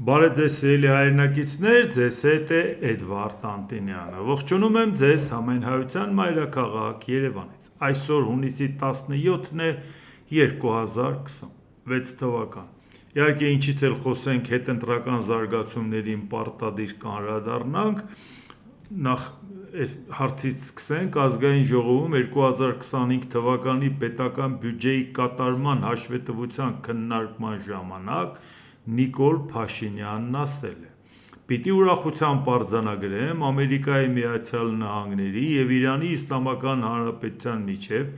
Բարև ձեզ սիրելի հայրենակիցներ, ձեզ հետ է Էդվարդ Անտինյանը։ Ողջունում եմ ձեզ Համենհայության մայրաքաղաք Երևանից։ Այսօր հունիսի 17-ն է 2026 թվական։ Իհարկե ինչից էլ խոսենք հետընտրական զարգացումներին պարտադիր կանրադառնանք, նախ այս հարցից սկսենք Ազգային ժողովում 2025 թվականի պետական բյուջեի կատարման հաշվետվության քննարկման ժամանակ Նիկոլ Փաշինյանն ասել է. «Պիտի ուրախությամբ արձանագրեմ Ամերիկայի Միացյալ Նահանգների և Իրանի Իսլամական Հանրապետության միջև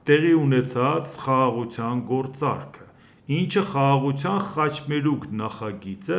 տեղի ունեցած խաղաղության գործարքը, ինչը խաղաղության խաչմերուկ նախագիծը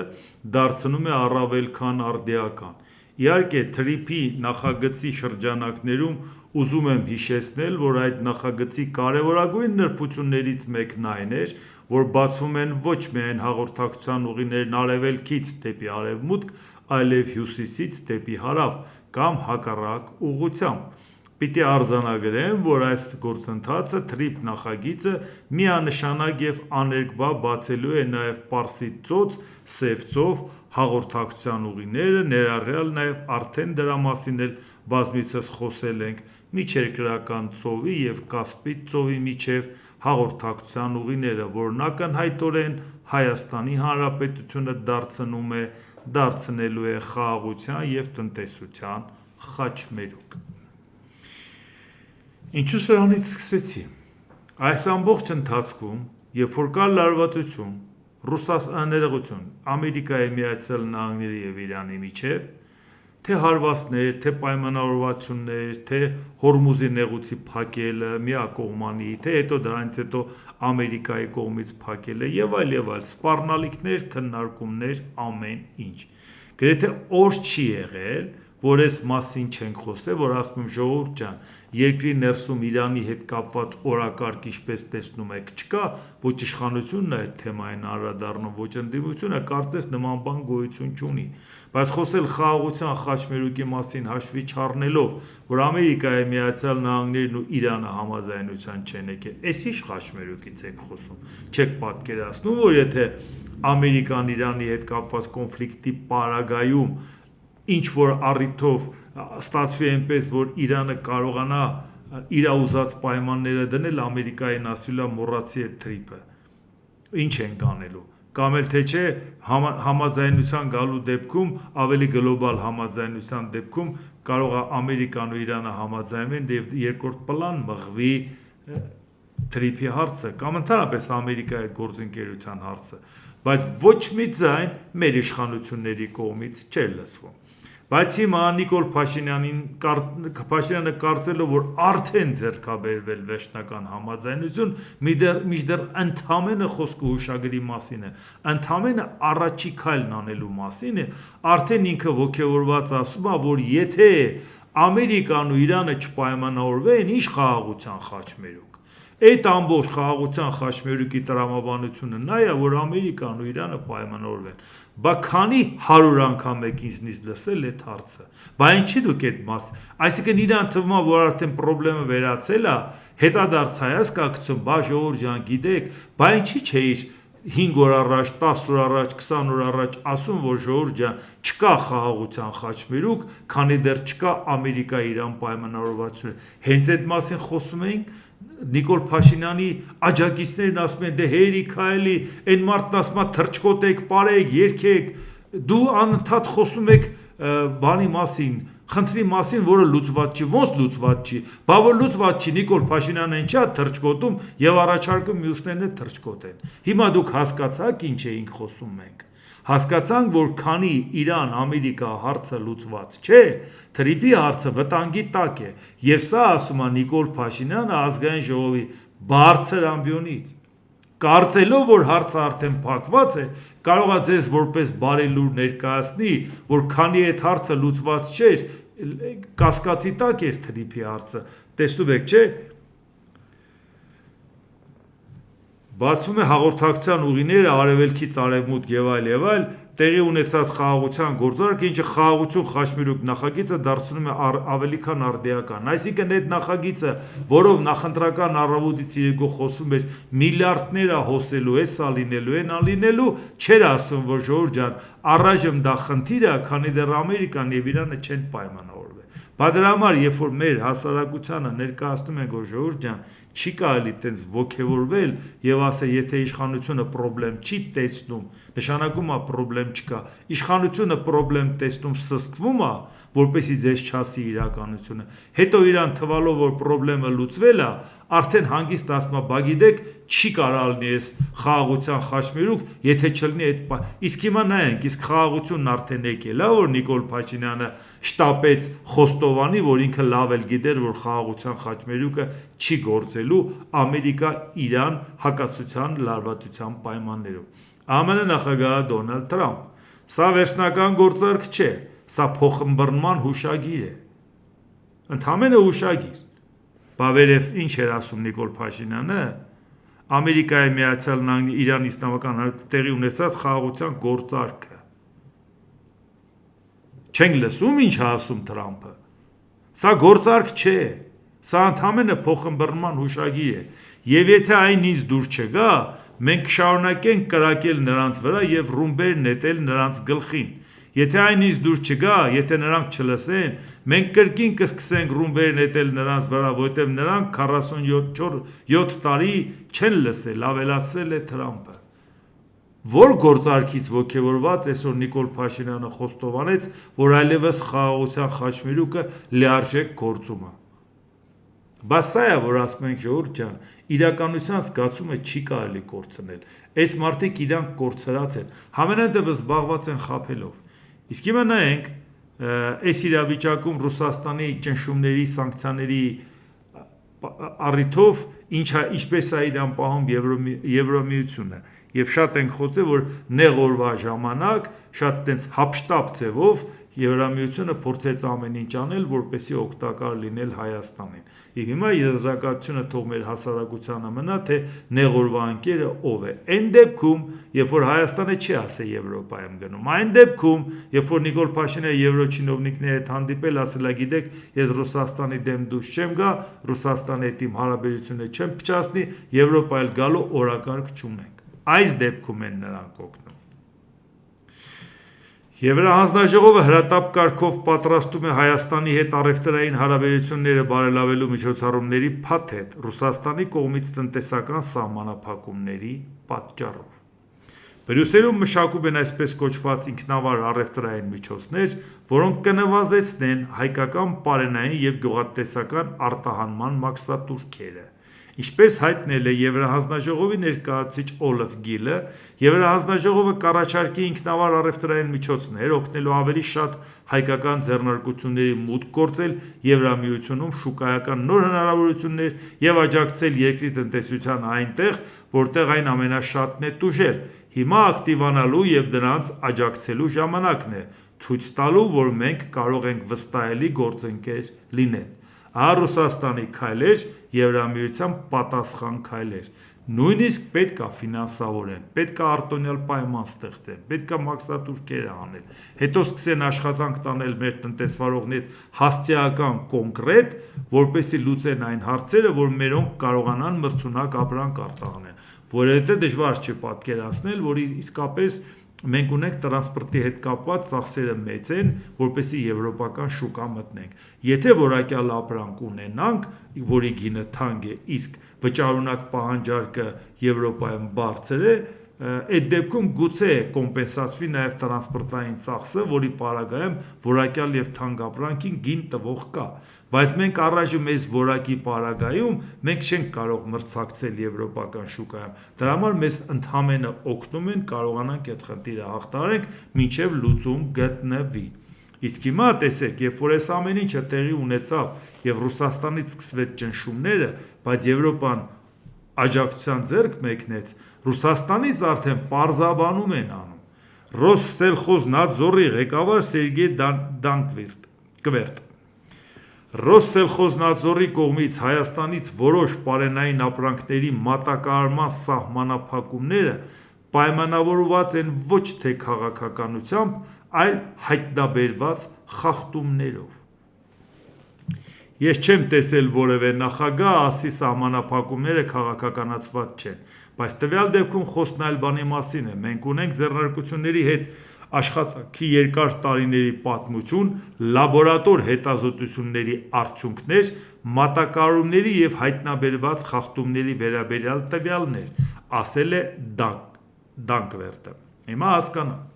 դարձնում է առավել քան արդիական: Իհարկե թրիփի նախագծի շրջանակներում ուզում եմ հիշեցնել, որ այդ նախագծի կարևորագույն նրբություններից մեկն այն էր, որ բացվում են ոչ միայն հաղորդակցության ուղիներն արևելքից դեպի արևմուտք, այլև հյուսիսից դեպի հարավ կամ հակառակ ուղղությամբ: Պիտի արձանագրեմ, որ այս գործընթացը թրիփ նախագիծը միանշանակ և աներկբա բացելու է նաև Պարսից ծոց-Սև ծով հաղորդակցության ուղիները, ներառյալ նաև արդեն դրա մասին էլ բազմիցս խոսել ենք Միջերկրական ծովի և Կասպից ծովի միջև հաղորդակցության ուղիները, որն ակնհայտորեն Հայաստանի Հանրապետությունը դարձնելու է խաղաղության և տնտեսության խաչմերուկ: Ինչու սրանից սկսեցի: Այս ամբողջ ընթացքում, երբ որ կա լարվածություն, Ամերիկայի Միացյալ Նահանգների և Իրանի միջև, թե հարվածներ, թե պայմանավորվածություններ, թե Հորմուզի նեղուցի փակելը միակողմանի, թե դրանից հետո Ամերիկայի կողմից փակելը և այլ, սպառնալիքներ, քննարկումներ, ամեն ինչ: Գրեթե օր չի եղել, որ այս մասին չենք խոսել, որ ասում եմ ժողովուրդ ջան, երկրի ներսում Իրանի հետ կապված օրակարգ ինչպես տեսնում եք չկա, ոչ իշխանությունն է այդ թեմային անդրադառնում, ոչ ընդդիմությունը, կարծես նման բան գոյություն չունի: Բայց խոսել խաղաղության խաչմերուկի մասին հաշվի չառնելով, որ Ամերիկայի Միացյալ Նահանգներն ու Իրանը համաձայնության չեն եկել, էս ի՞նչ խաչմերուկից եք խոսում: Չեք պատկերացնում, որ եթե Ամերիկան Իրանի հետ կապված կոնֆլիկտի պարագայում ինչ-որ առիթով ստացվի այնպես, որ Իրանը կարողանա իր ուզած պայմանները դնել, Ամերիկային ասելու է մոռացի այդ թրիփը, ինչ ենք անելու: Կամ էլ թե չէ համաձայնության գալու դեպքում, ավելի գլոբալ համաձայնության դեպքում կարող է Ամերիկան ու Իրանը համաձայնվեն և երկրորդ պլան մղվի թրիփի հարցը կամ ընդհանրապես Ամերիկայի հետ գործընկերության հարցը, բայց ոչ մի ձայն մեր իշխանությունների կողմից չէր լսվում: Բայց հիմա Նիկոլ Փաշինյանը կարծելով, որ արդեն ձեռքաբերվել վերջնական համաձայնություն, մինչդեռ ընդամենը խոսքը հուշագրի մասին է, ընդամենը առաջի քայլն անելու մասին է, արդեն ինքը ոգևորված ասում է, որ եթե Ամերիկան ու Իրանը չպայմանավորվեն, ինչ խաղաղության խաչմերուկ: Այդ ամբողջ խաղաղության խաչմերուկի տրամաբանությունը նա է, որ Ամերիկան ու Իրանը պայմանավորվեն: Բա քանի 100 անգամ եք ինձնից լսել այդ հարցը: Բա ինչի՞ դուք այդ մասին, այսինքն իրան թվում է, որ արդեն պրոբլեմը վերացել է, հետադարձ հայացք ա գցում, բա ժողովուրդ ջան գիտեք, բա ինչի՞ չէիր 5 օր առաջ, 10 օր առաջ, 20 օր առաջ ասում, որ ժողովուրդ ջան չկա խաղաղության խաչմերուկ, քանի դեռ չկա Ամերիկա-Իրան պայմանավորվածություն: Հենց այդ մասին խոսում էինք: Նիկոլ Փաշինյանի աջակիցներն ասում են՝ դե հերիք ա էլի, էն մարդն ասում ա թռչկոտեք, պարեք, երգեք: Դու անընդհատ խոսում եք բանի մասին, խնդրի մասին, որը լուծված չի: Ոնց լուծված չի: Բա որ լուծված չի, Նիկոլ Փաշինյանը ինչի՞ ա թռչկոտում և առաջարկում մյուսներն էլ թռչկոտեն: Հիմա դուք հասկացա՞ք ինչ էինք խոսում մենք: Հասկացանք, որ քանի Իրան-Ամերիկա հարցը լուծված չէ, թրիփի հարցը վտանգի տակ է: Եվ սա ասում է Նիկոլ Փաշինյանը Ազգային ժողովի բարձր ամբիոնից: Կարծելով, որ հարցը արդեն փակված է, կարող է ձեզ որպես բարի լուր ներկայացնի, որ քանի այդ հարցը լուծված չէր, կասկածի տակ էր թրիփի հարցը: Տեսնում եք չէ: բացվում է հաղորդակցության ուղիները արևելքից արևմուտք եւ այլ, տեղի ունեցած խաղաղության գործարքը, ինչը խաղաղություն խաչմերուկ նախագիծը դարձնում է ավելի քան արդիական։ Այսինքն այդ նախագիծը, որով նախընտրական առավոտից իրեգո խոսում էր միլիարդներ հոսելու, էսա լինելու, այն անլինելու, չէր ասում, որ ժողովուրդ ջան, առայժմ դա խնդիր է, քանի դեռ Ամերիկան եւ Իրանը չեն պայմանավորվել։ Բա դրա համար, երբ որ մեր հասարակությանը ներկայացնում են, որ ժողովուրդ ջան, չի կարելի տենց ոգևորվել եւ ասել, եթե իշխանությունը խնդրեմ չի տեսնում, նշանակում է խնդրեմ չկա։ Իշխանությունը խնդրեմ տեսնում սսկվում է, որպեսզի ձեզ չասի իրականությունը։ Հետո իրան թվալով, որ խնդրեմը լուծվել է, արդեն հանգիստ ասում է, բա գիտեք, չի կարող լինի այս խաղաղության խաչմերուկ, եթե չլինի այդ իսկ հիմա նայենք, իսկ խաղաղությունն արդեն եկել է, որ Նիկոլ Փաշինյանը շտապեց Խոստովանի, որ ինքը լավ էլ գիտեր, որ խաղաղության խաչմերուկը չի գործելու Ամերիկա-Իրան հակասության լարվածության պայմաններում։ ԱՄՆ նախագահ Դոնալդ Թրամփ, սա վերջնական գործարք չէ, սա փոխըմբռնման հուշագիր է։ Ընդհանրապես հուշագիր։ Բա վերև ինչ էր ասում Նիկոլ Փաշինյանը, Ամերիկայի Միացյալ Նահանգների Իրանի Իսլամական Հանրապետության տեղի ունեցած խաղաղության գործարքը։ Չենք լսում ինչ է ասում Թրամփը։ Սա գործարք չէ, սա ընդհանրապես փոխըմբռնման հուշագիր է։ Եվ եթե այն ինձ դուր չգա, մենք կշարունակենք կրակել նրանց վրա եւ ռումբեր նետել նրանց գլխին։ Եթե այն ինձ դուր չգա, եթե նրանք չլսեն, մենք կրկին կսկսենք ռումբեր նետել նրանց վրա, որտեղ նրանք 47 տարի չեն լսել, ավելացրել է Թրամփը։ Որ գործարքից ոգևորված այսօր Նիկոլ Փաշինյանը խոստովանեց, որ այլևս խաղաղության խաչմերուկը լիարժեք գործում է։ Բա սա է, որ ասում ենք ժողովուրդ ջան, իրականության զգացումը չի կարելի կորցնել։ Այս մարդիկ իրանք կորցրած են, համենայն դեպս զբաղված են խաբելով։ Իսկ հիմա նայենք, այս իրավիճակում Ռուսաստանի ճնշումների, սանկցիաների առիթով ինչպես է իրան պահում Եվրամիությունը, եւ շատ ենք խոսել, որ նեղ օրվա ժամանակ շատ տենց հապշտապ ձևով Եվրամիությունը փորձեց ամեն ինչ անել, որպեսզի օգտակար լինել Հայաստանին։ Եվ հիմա եզրակացությունը թող մեր հասարակությանը մնա, թե նեղ օրվա անկերը ով է։ Այն դեպքում, երբ որ Հայաստանը չի ասել Եվրոպայում գնում, այն դեպքում, երբ որ Նիկոլ Փաշինյանը եվրոչինովնիկների հետ հանդիպել, ասել է, գիտեք, ես Ռուսաստանի դեմ դուրս չեմ գա, Ռուսաստանի հետ իմ հարաբերությունները չեմ փչացնի, Եվրոպա էլ գալու օրակարգ չունենք։ Այս դեպքում են նրանք օգնում։ Եվրահանձնաժողովը հրատապ կարգով պատրաստում է Հայաստանի հետ առևտրային հարաբերությունները բարելավելու միջոցառումների փաթեթ Ռուսաստանի կողմից տնտեսական սահմանափակումների պատճառով։ Բրյուսելում մշակում են այսպես կոչված ինքնավար առևտրային միջոցներ, որոնք կնվազեցնեն հայկական պարենային եւ գյուղատնտեսական արտահանման մաքսատուրքերը։ Ինչպես հայտնել է Եվրահանձնաժողովի ներկայացուցիչ Օլաֆ Գիլը, Եվրահանձնաժողովը կառաջարկի ինքնավար առևտրային միջոցներ, օգնելու ավելի շատ հայկական ձեռնարկությունների մուտք գործել Եվրամիությունում, շուկայական նոր հնարավորություններ եւ աջակցել երկրի տնտեսությանը այնտեղ, որտեղ այն ամենաշատն է տուժել։ Հիմա ակտիվանալու եւ դրանց աջակցելու ժամանակն է, ցույց տալու, որ մենք կարող ենք վստահելի գործընկեր լինել։ Ահա Ռուսաստանի քայլեր, Եվրամիության պատասխան քայլեր։ Նույնիսկ պետք է ֆինանսավորեն, պետք է արտոնյալ պայման ստեղծեն, պետք է մաքսատուրքեր անել, հետո սկսեն աշխատանք տանել մեր տնտեսվարողների հասցեական կոնկրետ, որպեսզի լուծեն այն հարցերը, որ մերոնք կարողանան մրցունակ ապրանք արտահանել, որովհետեւ դժվար չէ պատկերացնել, որ իսկապես մենք ունենք տրանսպորտի հետ կապված ծախսերը մեծ են, որպեսզի եվրոպական շուկա մտնենք։ Եթե որակյալ ապրանք ունենանք, որի գինը թանկ է, իսկ վճարունակ պահանջարկը Եվրոպայում բարձր է, այդ դեպքում գուցե կոմպենսացվի նաև տրանսպորտային ծախսը, որի պարագայում որակյալ եւ թանկ ապրանքին գին տվող կա, բայց մենք առայժմ այս որակի պարագայում մենք չենք կարող մրցակցել եվրոպական շուկայում։ Դրա համար մեզ ընդհանրապես օգնում են կարողանանք այդ խնդիրը հաղթահարենք, մինչև լուծում գտնվի։ Իսկ հիմա տեսեք, երբ որ այս ամեն ինչը տեղի ունեցավ եւ Ռուսաստանից սկսվեց ճնշումները, բայց Եվրոպան աջակցության ձեռք մեկնեց, Ռուսաստանից արդեն պարզաբանում են անում։ Ռոստելխոզնadzorի ղեկավար Սերգեյ Դանկվերտ։ Ռոսսելխոզնadzորի կողմից Հայաստանից որոշ պարենային ապրանքների մատակարարման սահմանափակումները պայմանավորված են ոչ թե քաղաքականությամբ, այլ հայտնաբերված խախտումներով։ Ես չեմ տեսել որևէ նախագահ ասի սահմանափակումները քաղաքականացված չեն, բայց տվյալ դեպքում խոսքն այլ բանի մասին է։ Մենք ունենք ձեռնարկությունների հետ աշխատանքի երկար տարիների պատմություն, լաբորատոր հետազոտությունների արդյունքներ, մատակարարումների և հայտնաբերված խախտումների վերաբերյալ տվյալներ, ասել է Դանկվերտը։ Հիմա հասկանանք։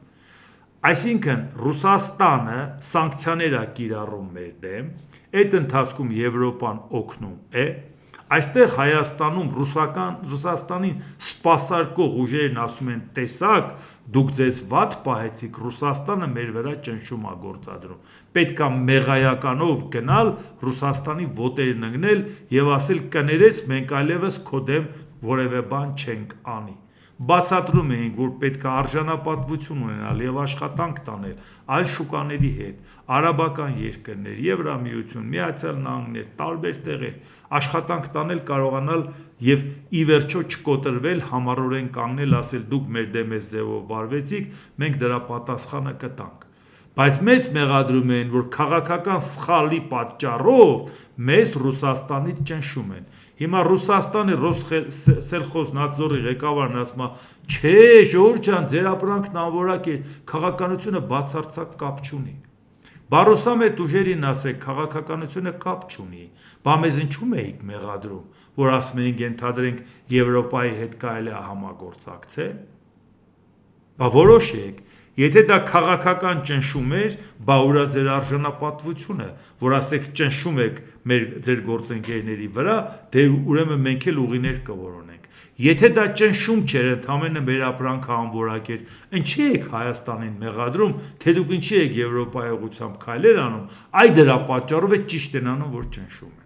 Այսինքն Ռուսաստանը սանկցիաներ է կիրառում մեր դեմ, այդ ընթացքում Եվրոպան օգնում է, այստեղ Հայաստանում Ռուսաստանին սպասարկող ուժերն ասում են տեսակ, դուք ձեզ վատ պահեցիք, Ռուսաստանը մեր վրա ճնշում է գործադրում, պետք է մեղայականով գնալ Ռուսաստանի ոտերն ընկնել և ասել կներես մենք այլևս քո դեմ որևէ բան չենք անի։ Բացատրում էինք, որ պետք է արժանապատվություն ունենալ և աշխատանք տանել այլ շուկաների հետ, արաբական երկրներ, Եվրամիություն, Միացյալ Նահանգներ, տարբեր տեղեր, աշխատանք տանել, կարողանալ և ի վերջո չկոտրվել, համառորեն կանգնել, ասել դուք մեր դեմ այս ձևով վարվեցիք, մենք դրա պատասխանը կտանք։ Բայց մեզ մեղադրում են, որ քաղաքական սխալի պատճառով մեզ Ռուսաստանից ճնշում են։ Հիմա Ռուսաստանի Ռոսսելխոզնadzորի ղեկավարն ասում է, չէ, ժողովուրդ ջան, ձեր ապրանքն անորակ է, քաղաքականությունը բացարձակ կապ չունի։ Բա ռուսամետ ուժերին ասեք, քաղաքականությունը կապ չունի։ Բա մեզ ինչու էիք մեղադրում, որ ասում էինք ենթադրենք Եվրոպայի հետ կարելի է համագործակցել։ Բա որոշեք, եթե դա քաղաքական ճնշում էր, բա ուրա ձեր արժանապատվությունը, որ ասեք ճնշում եք ձեր գործընկերների վրա, դե ուրեմն մենք էլ ուղիներ կորոնենք։ Եթե դա ճնշում չէր, ընդամենը մեր ապրանքը անորակ էր, ինչի եք Հայաստանին մեղադրում, թե դուք ինչի եք Եվրոպայի ուղղությամբ քայլեր անում, այ դրա պատճառով է ճիշտ են անում, որ ճնշում են։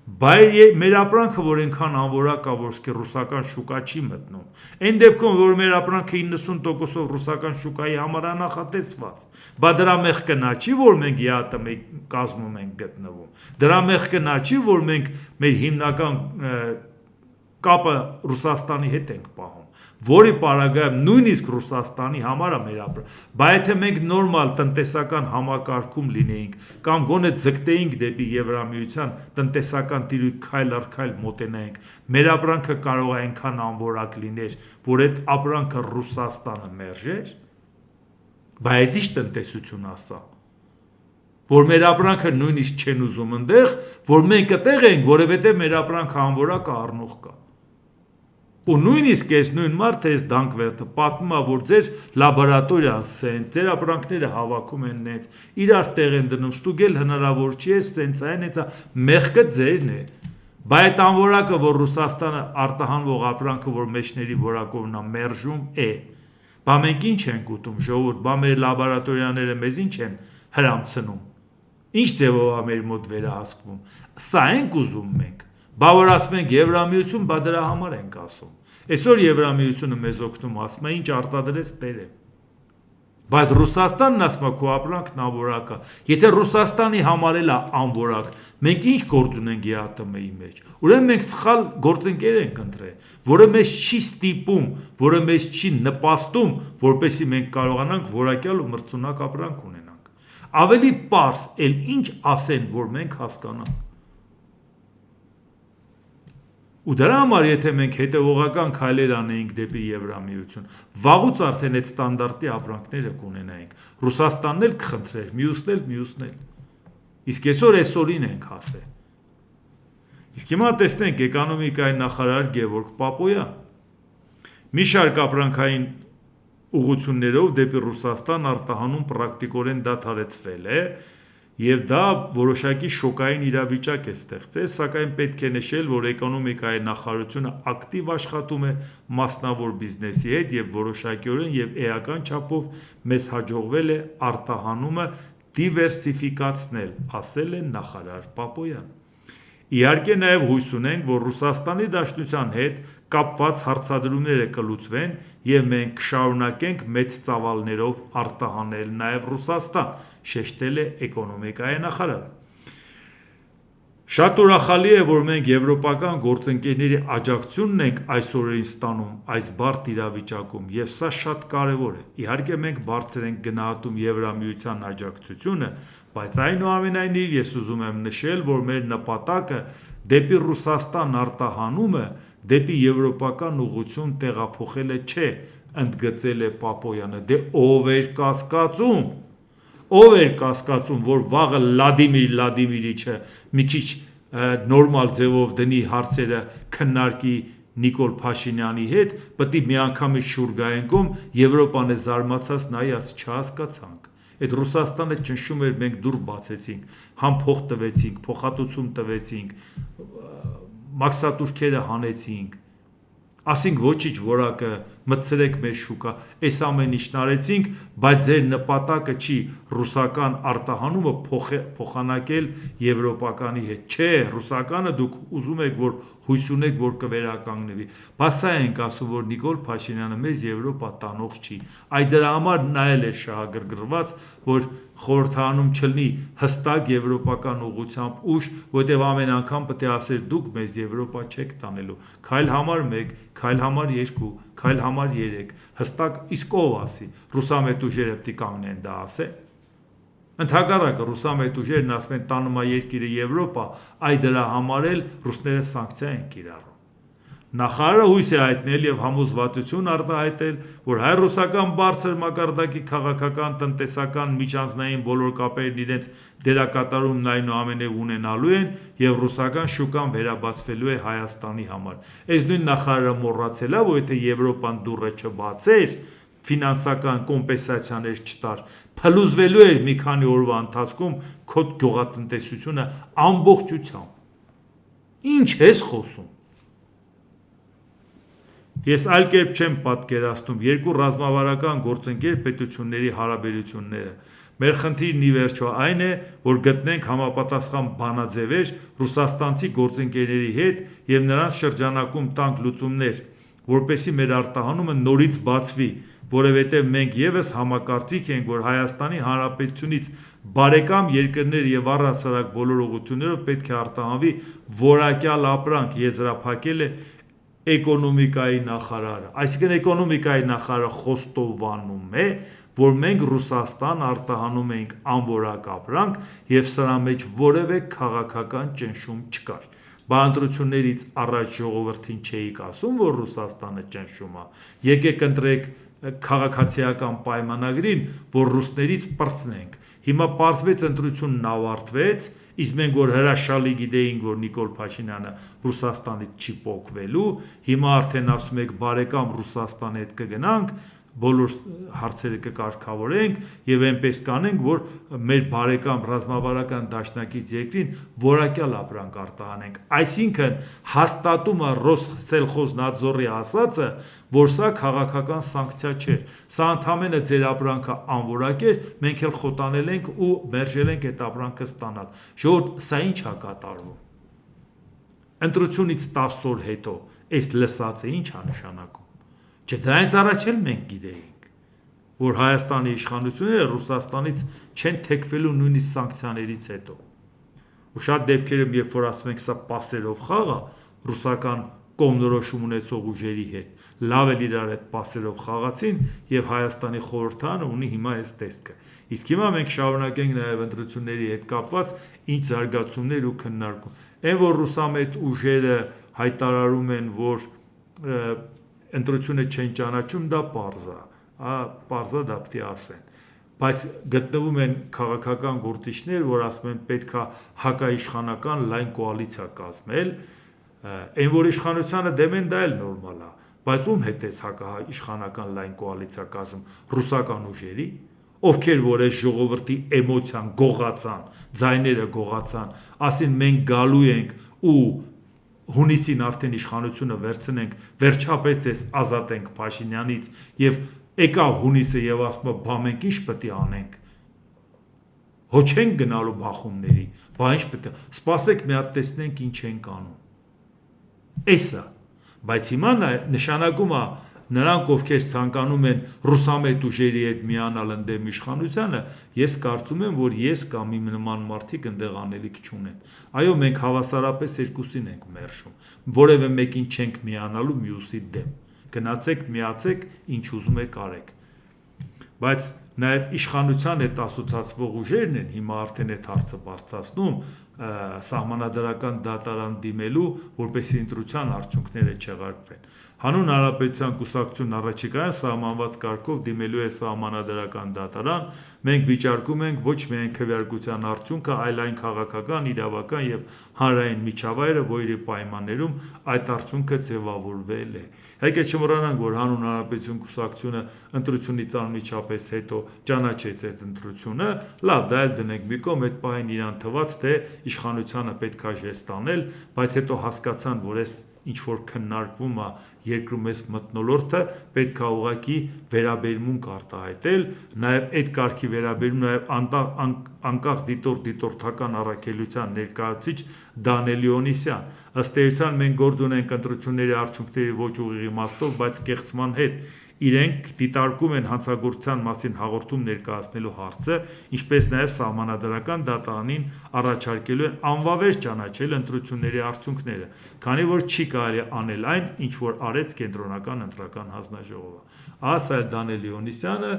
Բայց մեր ապրանքը, որ այնքան անորակ է, որ ռուսական շուկա չի մտնում, այն դեպքում, որ մեր ապրանքը 90%-ով ռուսական շուկայի համար է նախատեսված, բա դրա մեղքը նա չի, որ մենք ԵԱՏՄ կազմում ենք գտնվում, դրա մեղքը նա չի, որ մենք մեր հիմնական կապը Ռուսաստանի հետ ենք պահում, որի պարագայում նույնիսկ Ռուսաստանի համար է մեր ապրանքը, բայց եթե մենք նորմալ տնտեսական համակարգում լինեինք կամ գոնե ձգտեինք դեպի Եվրամիության տնտեսական տիրույթ քայլ առ քայլ մոտենայինք, մեր ապրանքը կարող է այնքան անորակ լիներ, որ այդ ապրանքը Ռուսաստանը մերժեր, բայց ի՞նչ տնտեսություն ասա, որ մեր ապրանքը նույնիսկ չեն ուզում ընդեղ, որ մենք այդտեղ ենք, որովհետև մեր ապրանքը անորակ է, առնող կա։ Ու նույնիսկ այս նույն մարդը, այս Դանկվերտը պատմում է, որ ձեր լաբորատորիան սեն, ձեր ապրանքները հավաքում են նենց, իրար տեղ են դնում, ստուգել հնարավոր չի, սենց այն էցա, մեղքը ձերն է։ Բայց այդ անորակը, որ Ռուսաստանը արտահանվող ապրանքը, որ մեջների որակովն է մերժում է, բա մենք ինչ ենք ուտում, ժողովուրդ, բա մեր լաբորատորիաները մեզ ինչ են հրամցնում, ինչ ձևով է մեր մոտ վերահսկվում, սա ենք ուզում մենք, բա որ ասում ենք Եվրամիություն, բա դրա համար ենք ասում, այսօր Եվրամիությունը մեզ օգնում, ասում է ինչ արտադրես տերը, բայց Ռուսաստանն ասում է քո ապրանքն անորակ է, եթե Ռուսաստանի համար էլ է անորակ, մենք ինչ գործ ունենք ԵԱՏՄ-ի մեջ, ուրեմն մենք սխալ գործընկեր ենք ընտրել, որը մեզ չի ստիպում, որը մեզ չի նպաստում, որպեսզի մենք կարողանանք որակյալ ու մրցունակ ապրանք ունենանք, ավելի պարզ էլ ինչ ասեն, որ մենք հասկանանք։ Ու դրա համար, եթե մենք հետևողական քայլեր անեինք դեպի Եվրամիություն, վաղուց արդեն այդ ստանդարտի ապրանքները կունենայինք, Ռուսաստանն էլ կխնդրեր, մյուսն էլ։ Իսկ այսօրին ենք հասել։ Իսկ հիմա տեսնենք էկոնոմիկայի նախարար Գևորգ Պապոյան մի շարք ապրանքային ուղղություններով դեպի Ռուսաստան արտահանում պրակտիկորեն դադարեցվել է, և դա որոշակի շոկային իրավիճակ է ստեղծել, սակայն պետք է նշել, որ էկոնոմիկայի նախարարությունը ակտիվ աշխատում է մասնավոր բիզնեսի հետ և որոշակիորեն և էական չափով մեզ հաջողվել է արտահանումը դիվերսիֆիկացնել, ասել է նախարար Պապոյանը։ Իհարկե նաև հույս ունենք, որ Ռուսաստանի Դաշնության հետ կապված հարցադրումները կլուծվեն և մենք կշարունակենք մեծ ծավալներով արտահանել նաև Ռուսաստան, շեշտել է էկոնոմիկայի նախարարը։ Շատ ուրախալի է, որ մենք եվրոպական գործընկերների աջակցությունն ենք այս օրերին ստանում այս բարդ իրավիճակում, և սա շատ կարևոր է։ Իհարկե մենք բարձր ենք գնահատում Եվրամիության աջակցությունը, բայց այնուամենայնիվ ես ուզում եմ նշել, որ մեր նպատակը դեպի Ռուսաստան արտահանումը դեպի եվրոպական ուղղություն տեղափոխելը չէ, ընդգծել է Պապոյանը։ Դե ով էր կասկածում, որ վաղը Վլադիմիրիչը մի քիչ նորմալ ձևով դնի հարցերը քննարկի Նիկոլ Փաշինյանի հետ, պետք է միանգամից շուրջայնքում Եվրոպան է զարմացած, նայ ասի չհասկացանք։ Այդ Ռուսաստանը ճնշում էր, մենք դուր բացեցինք, համ փող տվեցինք, փոխհատուցում տվեցինք, մաքսատուրքերը հանեցինք, ասինք ոչինչ որակը, մտցրեք մեր շուկա, այս ամեն ինչն արեցինք, բայց ձեր նպատակը չի ռուսական արտահանումը փոխանակել եվրոպականի հետ, չէ, ռուսականը դուք ուզում եք, որ հույս ունեք, որ կվերականգնվի, բայց սա ենք ասում, որ Նիկոլ Փաշինյանը մեզ Եվրոպա տանող չի, այ դրա համար նա էլ էր շահագրգռված, որ խորհրդարանում չլինի հստակ եվրոպական ուղղությամբ ուժ, որտեղ ամեն անգամ պետք է ասեր դուք մեզ Եվրոպա չեք տանելու, քայլ համար 1, քայլ համար 2, քայլ համար 3, հստակ իսկ ով ասի, ռուսամետ ուժերը պետք է կանգնեն դա ասեն։ Ընդհակառակը ռուսամետ ուժերն ասում են տանում է երկիրը Եվրոպա, այ դրա համար էլ ռուսները սանկցիա են կիրառում։ Նախարարը հույս է հայտնել և համոզվածություն արտահայտել, որ հայ-ռուսական բարձր մակարդակի քաղաքական, տնտեսական, միջանձնային բոլոր կապերն իրենց դերակատարումն այնուամենայնիվ ունենալու են և ռուսական շուկան վերաբացվելու է Հայաստանի համար։ Այս նույն նախարարը մոռացել է, որ եթե Եվրոպան դուռը չբացեր, ֆինանսական կոմպենսացիաներ չտար, փլուզվելու էր մի քանի օրվա ընթացքում քո գյուղատնտեսությունը ամբողջությամբ։ Ինչ ես խոսում։ Ես այլ կերպ չեմ պատկերացնում երկու ռազմավարական գործընկեր պետությունների հարաբերությունները։ Մեր խնդիրն ի վերջո այն է, որ գտնենք համապատասխան բանաձևեր ռուսաստանցի գործընկերների հետ և նրանց շրջանակում տանք լուծումներ, որպեսզի մեր արտահանումը նորից բացվի, որովհետև մենք ևս համակարծիք ենք, որ Հայաստանի Հանրապետությունից բարեկամ երկրներ և առհասարակ բոլոր ուղղություններով պետք է արտահանվի որակյալ ապրանք, եզրափակել է էկոնոմիկայի նախարարը։ Այսինքն էկոնոմիկայի նախարարը խոստովանում է, որ մենք Ռուսաստան արտահանում ենք անորակ ապրանք և սրա մեջ որևէ քաղաքական ճնշում չկար։ Բա ընտրություններից առաջ ժողովրդին չէիք ասում, որ Ռուսաստանը ճնշում է։ Եկեք ընտրեք քաղաքացիական պայմանագրին, որ ռուսներից պրծնենք։ Հիմա պարզվեց ընտրությունն ավարտվեց, իսկ մենք որ հրաշալի գիտեինք, որ Նիկոլ Փաշինյանը Ռուսաստանից չի պոկվելու, հիմա արդեն ասում եք բարեկամ Ռուսաստանի հետ կգնանք, բոլոր հարցերը կկարգավորենք և այնպես կանենք, որ մեր բարեկամ ռազմավարական դաշնակից երկրին որակյալ ապրանք արտահանենք։ Այսինքն հաստատում է Ռոսսելխոզնադզորի ասածը, որ սա քաղաքական սանկցիա չէր, սա ընդամենը ձեր ապրանքը անորակ էր, մենք էլ խոտանել ենք ու մերժել ենք այդ ապրանքը ստանալ։ Ժողովուրդ, սա ինչ է կատարվում։ Ընտրությունից 10 օր հետո այս լսածը ինչ է նշանակում։ Չէ, դրանից առաջ էլ մենք գիտեինք, որ Հայաստանի իշխանությունները Ռուսաստանից չեն թեքվելու նույնիսկ սանկցիաներից հետո։ Ու շատ դեպքերում, երբ որ ասում ենք սա պասերով խաղ է, ռուսական կողմնորոշում ունեցող ուժերի հետ, լավ էլ իրար հետ պասերով խաղացին և Հայաստանի խորհրդարանը ունի հիմա այս տեսքը։ Իսկ հիմա մենք շարունակենք նաև ընտրությունների հետ կապված ինչ զարգացումներ ու քննարկում։ Այն որ ռուսամետ ուժերը հայտարարում են, որ ընտրությունը չեն ճանաչում, դա պարզ է, դա պետք է ասեն, բայց գտնվում են քաղաքական գործիչներ, որ ասում են պետք է հակաիշխանական լայն կոալիցիա կազմել, այն որ իշխանությանը դեմ են, դա էլ նորմալ է, բայց ում հետ է հակաիշխանական լայն կոալիցիա կազմում, ռուսական ուժերի, ովքեր որ այս ժողովրդի էմոցիան գողացան, ձայները գողացան, ասին մենք գալու ենք ու հունիսին արդեն իշխանությունը վերցնենք, վերջապես ես ազատենք Փաշինյանից և եկավ հունիսը և ասում է, բա մենք ինչ պետք է անենք, հո չենք գնալու բախումների, բա ինչ պետք է, սպասեք մի հատ տեսնենք ինչ ենք անում, էս է, բայց հիմա նշանակում է նրանք ովքեր ցանկանում են ռուսամետ ուժերի հետ միանալ ընդդեմ իշխանությանը, ես կարծում եմ, որ ես կամ իմ նման մարդիկ ընդեղ անելիք չունեն։ Այո, մենք հավասարապես երկուսին ենք մերժում, որևէ մեկին չենք միանալու մյուսի դեմ։ Գնացեք, միացեք, ինչ ուզում եք արեք։ Բայց նաև իշխանության հետ ասոցացվող ուժերն են հիմա արդեն այդ հարցը բարձրացնում սահմանադրական դատարան դիմելու, որպեսզի ընտրության արդյունքները չեղարկվեն։ Հանուն Հանրապետության կուսակցություն առաջիկայում սահմանված կարգով դիմելու է սահմանադրական դատարան, մենք վիճարկում ենք ոչ միայն քվեարկության արդյունքը, այլ այն քաղաքական, իրավական եւ հանրային միջավայրը, որի պայմաններում այդ արդյունքը ձևավորվել է։ Հայկե չմոռանանք, որ Հանուն Հանրապետություն կուսակցությունը ընտրությունից անմիջապես հետո ճանաչեց այդ ընտրությունը, լավ, դա էլ դնենք մի կողմ, այդ պահին իրան թվաց, թե իշխանությանը պետք է ժեստ անել, բայց հետո հասկացան, որ այս ինչ որ քննարկվում է երկրում այս մթնոլորտը պետք է ուղղակի վերաբերմունք արտահայտել, նաև այդ կարգի վերաբերում նաև անկախ դիտորդական առաքելության ներկայացուցիչ Դանիել Հովհաննիսյան, ըստ էության մենք գործ ունենք ընտրությունների արդյունքների ոչ ուղիղ իմաստով, բայց կեղծման հետ իրենք դիտարկում են հանցագործության մասին հաղորդում ներկայացնելու հարցը, ինչպես նաև սահմանադրական դատարանին առաջարկելու են անվավեր ճանաչել ընտրությունների արդյունքները, քանի որ չի կարելի անել այն, ինչ որ արեց Կենտրոնական ընտրական հանձնաժողովը։ Ասա Դանիել Հովհաննիսյանը,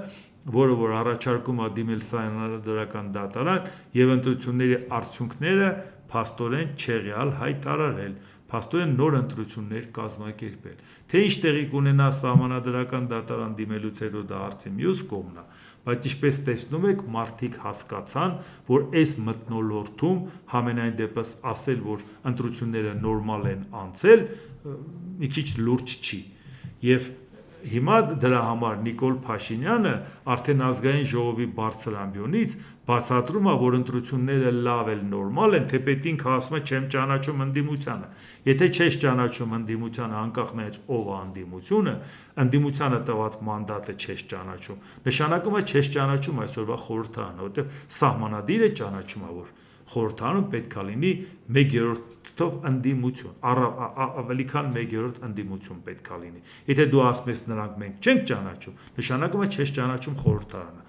որը որ առաջարկում է դիմել սահմանադրական դատարան եւ ընտրությունների արդյունքները փաստորեն չեղյալ հայտարարել, փաստորեն նոր ընտրություններ կազմակերպել։ Թե ինչ տեղի կունենա սահմանադրական դատարան դիմելուց հետո դա հարցի մյուս կողմն է, բայց ինչպես տեսնում եք, մարդիկ հասկացան, որ այս մթնոլորտում համենայն դեպս ասել, որ ընտրությունները նորմալ են անցել, մի քիչ լուրջ չի։ Եվ հիմա դրա համար Նիկոլ Փաշինյանը արդեն ազգային ժողովի բարձր ամբիոնից բացատրում է, որ ընտրությունները լավ էլ նորմալ են, թեպետ ինքը ասում է չեմ ճանաչում ընդդիմությանը։ Եթե չես ճանաչում ընդդիմությանը, անկախ նայած ով է ընդդիմությունը, ընդդիմությանը տված մանդատը չես ճանաչում, նշանակում է չես ճանաչում այսօրվա խորհրդարանը, որտեղ սահմանադիր է ճանաչում, որ խորհրդարանում պետք է լինի 1/3 ընդդիմություն, ավելի քան 1/3 ընդդիմություն պետք է լինի։ Եթե դու ասում ես նրանք մենք չենք ճանաչում, նշանակում է չես ճանաչում խորհրդարանը։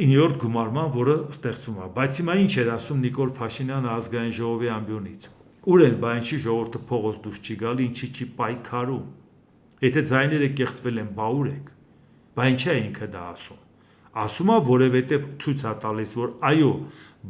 9-րդ գումարման, որը ստեղծում է, բայց հիմա ինչ էր ասում Նիկոլ Փաշինյանը ազգային ժողովի ամբիոնից։ Ուր են, բա ինչի ժողովուրդը փողոց դուրս չի գալի, ինչի չի պայքարում։ Եթե ձայները կեղծվել են, բա ուր եք։ Բա ինչ է ինքը դա ասում։ Ասում է, որովհետև ցույց է տալիս, որ այո,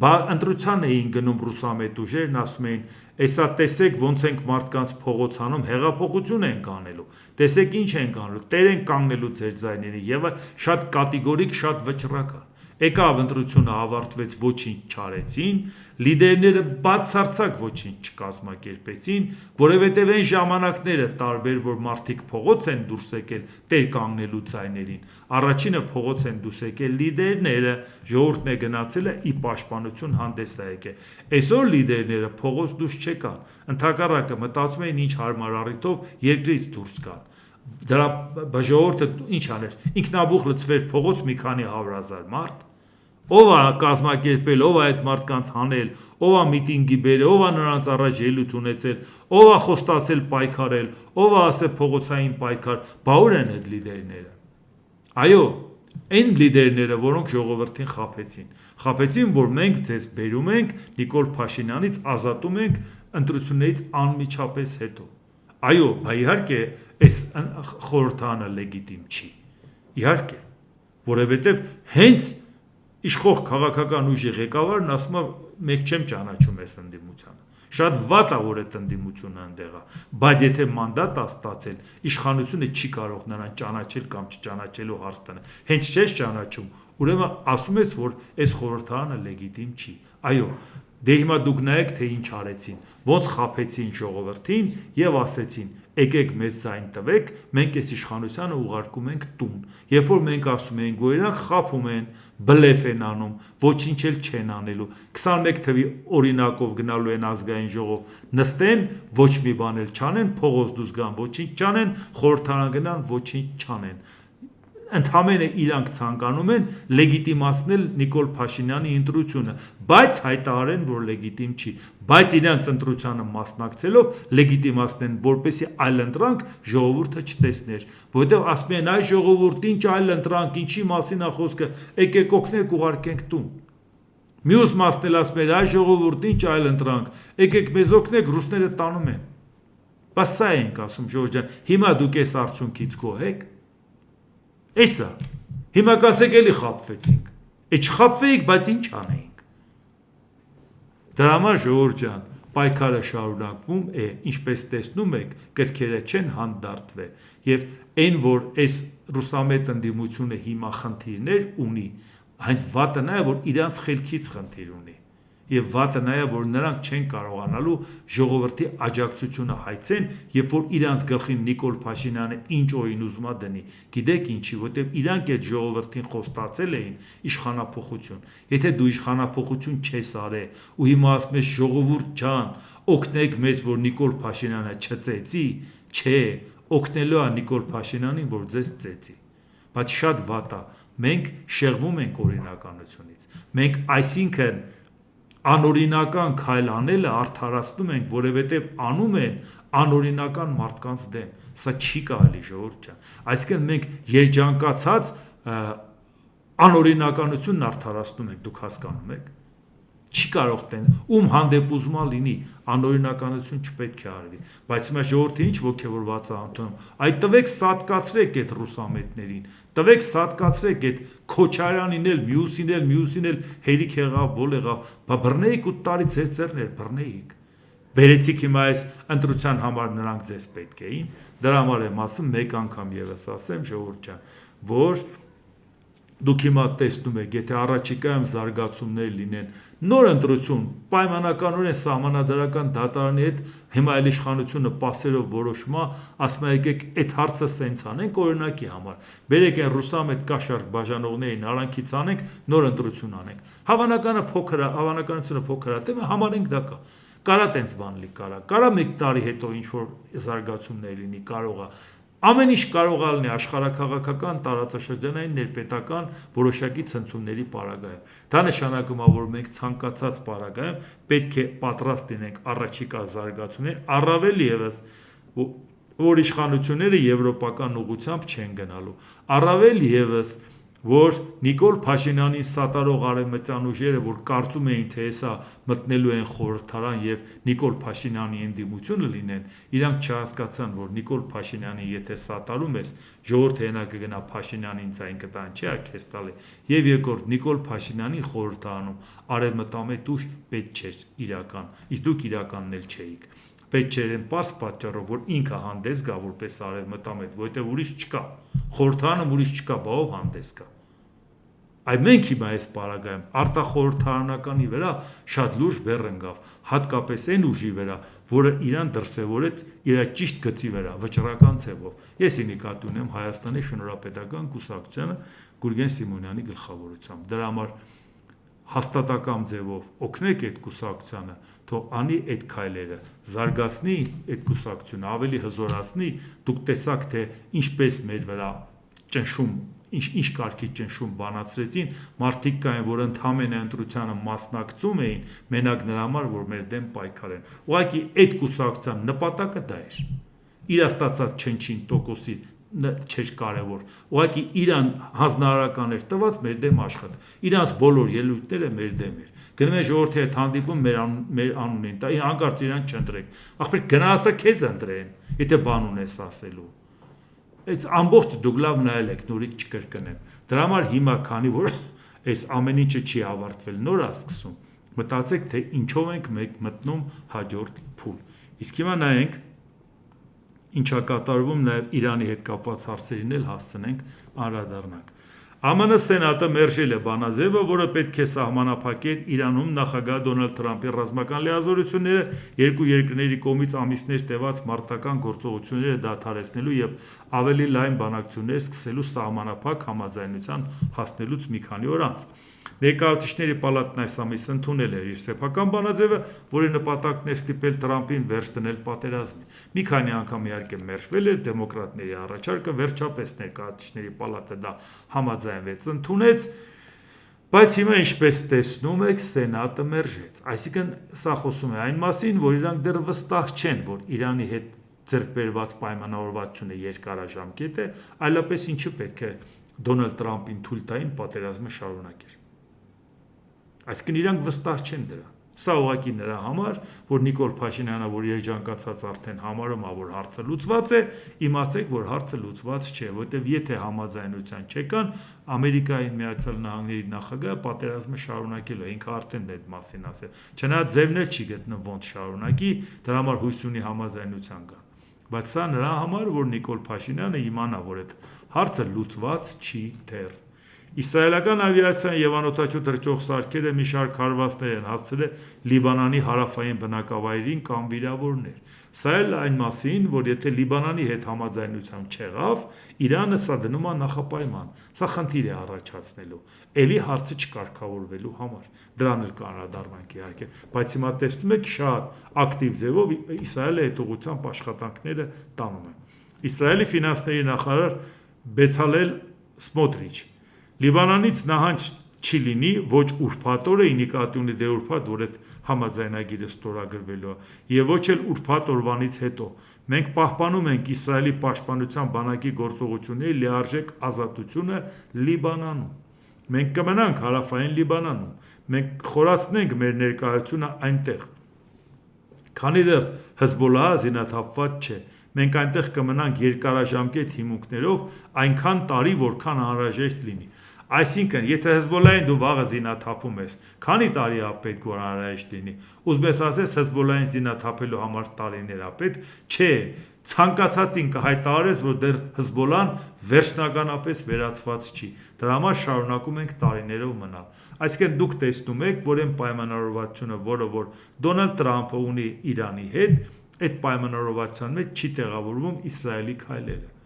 բա ընտրության էին գնում ռուսամետ ուժերն, ասում էին, «Էսա տեսեք ոնց ենք մարդկանց փողոցանում, հեղափոխություն ենք անելու, տեսեք ինչ ենք անելու, տեր ենք կանգնելու ձեր ձայներին» եւ շատ կատեգորիկ, շատ վճռական։ Եկավ ընտրությունը ավարտվեց, ոչինչ չարեցին, լիդերները բացարձակ ոչինչ չկազմակերպեցին, որովհետև այն ժամանակները տարբեր, որ մարդիկ փողոց են դուրս եկել տեր կանգնելու ձայներին, առաջինը փողոց են դուրս եկել լիդերները, ժողովուրդն է գնացել է ի պաշտպանություն հանդես է եկել։ Այսօր լիդերները փողոց դուրս չեկան, ընդհակառակը մտածում էին ինչ հարմար առիթով երկրից դուրս գան։ Դրա ժողովուրդը ինչ աներ, ինքնաբուխ լցվեր փողոց մի քանի 100,000 մարդ, ով է կազմակերպել, ով է այդ մարդկանց հանել, ով է միտինգի բերել, ով է նրանց առաջ ելույթ ունեցել, ով է խոստացել պայքարել, ով է ասել փողոցային պայքար, բա ուր են այդ լիդերները։ Այո, այն լիդերները, որոնք ժողովրդին խաբեցին, որ մենք ձեզ բերում ենք Նիկոլ Փաշինյանից ազատում ենք ընտրություններից անմիջապես հետո։ Այո, բա իհարկե այս խորհրդարանը լեգիտիմ չի։ Իհարկե, որովհետև հենց իշխող քաղաքական ուժի ղեկավարն ասում է, մենք չեմ ճանաչում այս ընդդիմությանը։ Շատ վատ է, որ այդ ընդդիմությունը ընդեղ է, բայց եթե մանդատ է ստացել, իշխանությունը չի կարող նրան ճանաչել կամ չճանաչելու հարց տանել։ Հենց չես ճանաչում, ուրեմն ասում ես, որ այս խորհրդարանը լեգիտիմ չի։ Այո, դե հիմա դուք նայեք, թե ինչ արեցին, ոնց խաբեցին ժողովրդին եւ ասեցին, եկեք մեզ ձայն տվեք, մենք այս իշխանությանը ուղարկում ենք տուն։ Երբ որ մենք ասում ենք, որ իրանք խաբում են, բլեֆ են անում, ոչինչ էլ չեն անելու, 21 թվի օրինակով գնալու են ազգային ժողով, նստեն, ոչ մի բան էլ չանեն, փողոց դուրս գան, ոչինչ չանեն, խորհրդարան գնան, ոչինչ չանեն։ ընդհանրապես իրանք ցանկանում են լեգիտիմացնել Նիկոլ Փաշինյանի ընտրությունը, բայց հայտարարեն, որ լեգիտիմ չի, բայց իրանք ընտրությանը մասնակցելով լեգիտիմացնեն, որպեսզի այլընտրանք ժողովուրդը չտեսներ, որովհետև ասում են այ ժողովուրդ, ինչ այլընտրանք, ինչի մասին է խոսքը, եկեք օգնեք ուղարկենք տուն։ Մյուս մասն էլ ասում էր այ ժողովուրդ, ինչ այլընտրանք, եկեք մեզ օգնեք, ռուսները տանում են։ Բայց սա ենք ասում, ժողովուրդ ջան, հիմա դուք այս արդյունքից գոհ եք։ Էսա։ Հիմա կասեք էլի խաբվեցինք։ Չխաբվեիք, բայց ինչ անեինք։ Դրա համար ժողովուրդ ջան, պայքարը շարունակվում է, ինչպես տեսնում եք, կրքերը չեն հանդարտվել, եւ այն, որ այս ռուսամետ ընդդիմությունը հիմա խնդիրներ ունի, այն վատը նա է, որ իրանց խելքից խնդիր ունի։ Եվ վատը նա է, որ նրանք չեն կարողանալու ժողովրդի աջակցությունը հայցեն, երբ որ իրանց գլխին Նիկոլ Փաշինյանը ինչ օրին ուզում է դնի։ Գիտեք ինչի, որտեղ իրանք այդ ժողովրդին խոստացել էին իշխանափոխություն։ Եթե դու իշխանափոխություն չես արել, ու հիմա ասում ես ժողովուրդ ջան, օգնեք մեզ, որ Նիկոլ Փաշինյանը չծեծի, չէ, օգնելու է Նիկոլ Փաշինյանին, որ ձեզ ծեծի։ Բայց շատ վատ է, մենք շեղվում ենք օրինականությունից։ Մենք այսինքն անօրինական քայլ անելը արդարացնում ենք, որովհետև անում են անօրինական մարդկանց դեմ։ Սա չի կարելի, ժողովուրդ ջան։ Այսինքն մենք երջանկացած անօրինականությունն արդարացնում ենք, դուք հասկանում եք։ Չի կարող տեն, ում հանդեպ ուզում է լինի, անօրինականություն չպետք է արվի, բայց հիմա ժողովուրդը ինչ ոգևորված է անդոնում, այ տվեք սատկացրեք այդ ռուսամետներին, տվեք սատկացրեք այդ Քոչարյանին էլ, մյուսին էլ հերիք եղավ, բոլ եղավ, բա բռնեիք 8 տարի ձեր ձեռներ, բռնեիք, բերեցիք հիմա այս ընտրության համար նրանք ձեզ պետք էին, դրա համար եմ ասում, մեկ անգամ եւս ասեմ, ժողովուրդ ջան, որ դուք հիմա տեսնում եք, եթե առաջիկայում զարգացումներ լինեն, նոր ընտրություն, պայմանականորեն սահմանադրական դատարանի հետ հիմա էլ իշխանությունը պասերով որոշում է, ասում է եկեք այդ հարցը սենց անենք օրինակի համար։ Բերեք այն ռուսամետ կաշառք բաժանողներին արանքից անենք, նոր ընտրություն անենք։ Հավանականությունը փոքր է, դե համարենք դա կա։ Կարա տենց բան լի կարա մեկ տարի հետո ինչ որ զարգացումներ լինի, կարող է Ամեն ինչ կարող է լինի աշխարհաքաղաքական, տարածաշրջանային, ներպետական որոշակի ցնցումների պարագայում։ Դա նշանակում է, որ մենք ցանկացած պարագայում պետք է պատրաստ լինենք առաջիկա զարգացումներ, առավել ևս, որ իշխանությունները եվրոպական ուղղությամբ չեն գնալու, առավել ևս, որ Նիկոլ Փաշինյանին սատարող արևմտյան ուժերը, որ կարծում էին, թե հեսա մտնելու են խորհրդարան եւ Նիկոլ Փաշինյանի ընդդիմությունը լինեն, իրանք չհասկացան, որ Նիկոլ Փաշինյանին եթե սատարում ես, ժողովուրդը հենա կգնա Փաշինյանին ցայն կտան, չէ՞, քեզ տալի։ Եվ երկրորդ Նիկոլ Փաշինյանի խորհրդարանում արևմտամետ ուժ պետք չէր իրական, իսկ դուք իրականն էլ չէիք։ Պետք չէր այն պարզ պատճառով, որ ինքը հանդես գա որպես արևմտամետ, որովհետև ուրիշ չկա։ Խորհրդարանում ուրիշ չկա, բա ով հանդես գա։ Այ մենք հիմա այս պարագայում արտախորհրդարանականի վրա շատ լուրջ բեռ ընկավ, հատկապես այն ուժի վրա, որը իրան դրսևորեց իր ճիշտ գծի վրա, վճռական ձևով։ Ես նկատի ունեմ Հայաստանի շնորհապետական կուսակցությանը Գուրգեն Սիմոնյանի գլխավորությամբ։ Դրա համար հաստատակամ ձևով օգնեք այդ կուսակցությանը, թող անի այդ քայլերը, զարգացնի այդ կուսակցությունը, ավելի հզորացնի, դուք տեսաք, թե ինչպես մեր վրա ճնշում, ինչ կարգի ճնշում բանացրեցին, մարդիկ կային, որ ընդհանրեն ընտրությանը մասնակցում էին, մենակ նրա համար, որ մեր դեմ պայքարեն։ Ուղղակի այդ կուսակցության նպատակը դա էր։ Իր ստացած չնչին տոկոսի չէր կարևոր, ուղղակի իրան հանձնարարական էր տված մեր դեմ աշխատը, իրանց բոլոր ելույթները մեր դեմ էր, գնում են ժողովրդի հետ հանդիպում մեր անունին, հանկարծ իրան չընտրեք, ախպեր գնա ասա քեզ ընտրեն, եթե բան ունես ասելու, այս ամբողջ դուք լավ նայել եք, նորից չկրկնեմ, դրա համար հիմա քանի որ այս ամեն ինչը չի ավարտվել, նոր է սկսում, մտածեք, թե ինչով ենք մենք մտնում հաջորդ փուլ, իսկ հիմա նայենք ինչա կատարվում նաև Իրանի հետ կապված հարցերին էլ հասցնենք անդրադառնանք։ ԱՄՆ Սենատը մերժել է բանաձևը, որը պետք է սահմանափակեր Իրանում նախագահ Դոնալդ Թրամփի ռազմական լիազորությունները երկու երկրների կողմից ամիսներ տևած մարտական գործողությունները դադարեցնելու և ավելի լայն բանակցություններ սկսելու սահմանափակ համաձայնության հասնելուց մի քանի օր անց։ Ներկայացուցիչների պալատն այս ամիս ընդունել էր իր սեփական բանաձևը, որի նպատակն էր ստիպել Թրամփին վերջ դնել պատերազմին։ Մի քանի անգամ իհարկե մերժվել էր դեմոկրատների առաջարկը, վերջապես Ներկայացուցիչների պալատը դա համաձայնվեց, ընդունեց, բայց հիմա ինչպես տեսնում եք, Սենատը մերժեց։ Այսինքն սա խոսում է այն մասին, որ իրանք դեռ վստահ չեն, որ Իրանի հետ ձեռք բերված պայմանավորվածությունը երկարաժամկետ է, այլապես ինչու պետք է Դոնալդ Թրամփին թույլ տային պատերազմը շարունակել։ Այսինքն իրանք վստահ չեն դրա։ Սա ուղղակի նրա համար, որ Նիկոլ Փաշինյանը, որ երջանկացած արդեն համարում է, որ հարցը լուծված է, իմացեք, որ հարցը լուծված չէ, որտեվ եթե համաձայնության չկան, Ամերիկայի Միացյալ Նահանգների նախագահը պատերազմը շարունակելու է, ինքը արդեն այդ մասին ասել։ Չնայած ձևն էլ չի գտնում ոնց շարունակի, դրա համար հույս ունի համաձայնության կան։ Բայց սա նրա համար, որ Նիկոլ Փաշինյանը իմանա, որ այդ հարցը լուծված չի դեռ։ Իսրայելական ավիացիան և անօդաչու թռչող սարքերը մի շարք հարվածներ են հասցրել Լիբանանի հարավային բնակավայրին կամ վիրավորներ։ Սա էլ այն մասին, որ եթե Լիբանանի հետ համաձայնության չեղավ, Իրանը սա դնում է նախապայման։ Սա խնդիր է առաջացնելու, էլի հարցը չկարգավորվելու համար։ Դրան էլ կանդրադառնանք իհարկե, բայց հիմա տեսնում եք շատ ակտիվ ձևով Իսրայելը այդ ուղղությամբ աշխատանքները տանում է։ Իսրայելի ֆինանսների նախարար Բեցալել Սմոտրիչ Լիբանանից նահանջ չի լինի ոչ ուրբաթ օրը, ի նկատի ունի դե ուրբաթ, որ այդ համաձայնագիրը ստորագրվելու է, եւ ոչ էլ ուրբաթ օրվանից հետո։ Մենք պահպանում ենք Իսրայելի պաշտպանության բանակի գործողությունների լիարժեք ազատությունը Լիբանանում։ Մենք կմնանք հարավային Լիբանանում։ Մենք կխորացնենք մեր ներկայությունը այնտեղ։ Քանի դեռ Հեզբոլլահը զինաթափված չէ, մենք այնտեղ կմնանք երկարաժամկետ հիմունքներով այնքան տարի, որքան անհրաժեշտ լինի։ Այսինքն, եթե Հեզբոլլահին դու վաղը զինաթափում ես, քանի տարի է պետք որ անհրաժեշտ լինի։ Ուզում ես ասես Հեզբոլլահին զինաթափելու համար տարիներ է պետք, չէ, ցանկացածին կհայտարարես, որ դեռ Հեզբոլլահն վերջնականապես վերացված չի։ Դրա համար շարունակում ենք տարիներով մնալ։ Այսինքն դուք տեսնում եք, որ այն պայմանավորվածությունը, որը որ Դոնալդ Թրամփը ունի Իրանի հետ, այդ պայմանավորվածության մեջ չի տեղավորվում Իսրայելի քայլերը։